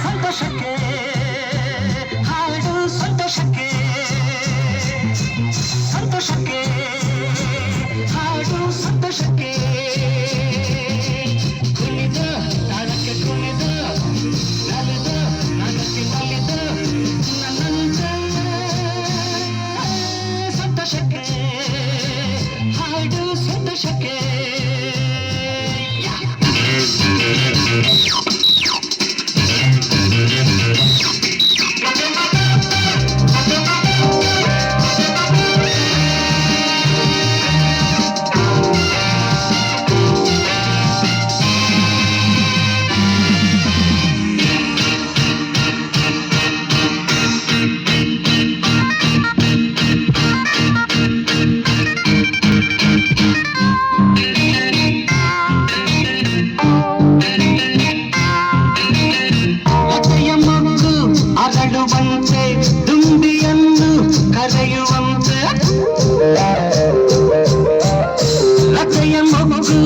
ಸಂತೋಷಕ್ಕೆ ಹಾಡು ಸಂತೋಷಕ್ಕೆ ಸಂತೋಷಕ್ಕೆ ಹಾಡು ಸಂತೋಷಕ್ಕೆ ಕುಣಿದ ತಾಳಕ್ಕೆ ಕುಣಿದ ನಲಿದ ನಾಗಕ್ಕೆ ನಲಿದ ನನ್ನಂತ ಸಂತೋಷಕ್ಕೆ ಹಾಡು ಸಂತೋಷಕ್ಕೆ ಅರಳುವಂತೆ ದುಂಬಿಯನ್ನು ಕರೆಯುವಂತೆ ಲತೆಯ ಮೊಗ್ಗು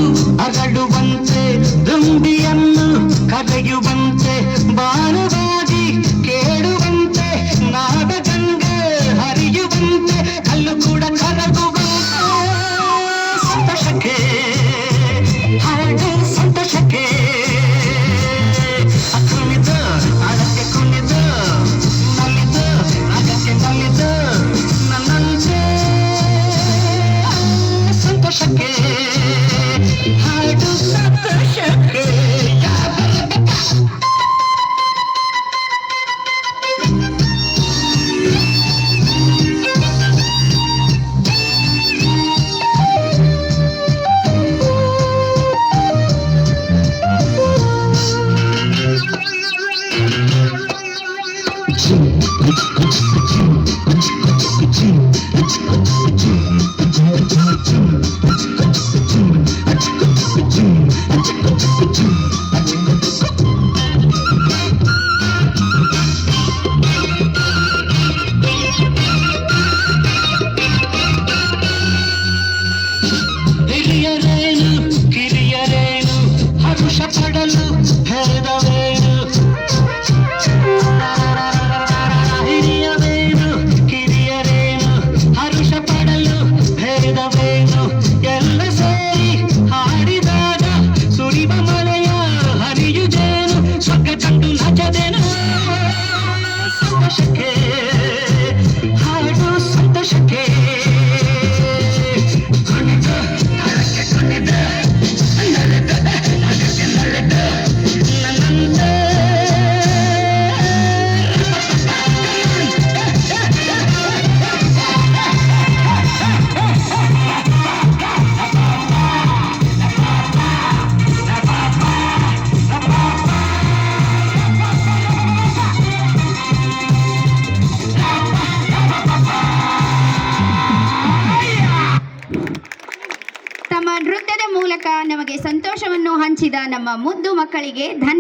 ಅರಳುವಂತೆ ದುಂಬಿಯನ್ನು ಕರೆಯುವಂತೆ ಬಾಣವಾಗಿ ಕೇಳುವಂತೆ ನಾದಗಂಗೆ ಹರಿಯುವಂತೆ ಕಲ್ಲು ಕೂಡ ಕರಗುವಂತೆ ಸಂತೋಷಕ್ಕೆ ಹಾಡು ಸಂತೋಷಕ್ಕೆ ಕುಣಿದ ಅದಕ್ಕೆ ಕುಣಿದ ನಲಿದ ಅದಕ್ಕೆ ನಲಿದ ನನ್ನಂತೆ ಸಂತೋಷಕ್ಕೆ ಹಾಡು ಸಂತೋಷಕ್ಕೆ ಹಿರಿಯರೇನು ಕಿರಿಯರೇನು ಹರುಷ ಪಡಲು ಭೇದವೇನು ಹಿರಿಯರೇನು ಕಿರಿಯರೇನು ಹರುಷ ಪಡಲು ಭೇದವೇನು ಎಲ್ಲ ಸೇರಿ ಹಾಡಿದಾಗ ಸುರಿವ ಮಳೆಯ ಹರಿಯುಜೇನು ಸ್ವರ್ಗ ಕಂಡು ನಜದೇನು ಸಂತೋಷಕ್ಕೆ ಹಾಡು ಸಂತೋಷಕ್ಕೆ ತಮ್ಮ ನೃತ್ಯದ ಮೂಲಕ ನಮಗೆ ಸಂತೋಷವನ್ನು ಹಂಚಿದ ನಮ್ಮ ಮುದ್ದು ಮಕ್ಕಳಿಗೆ ಧನ್ಯವಾದ.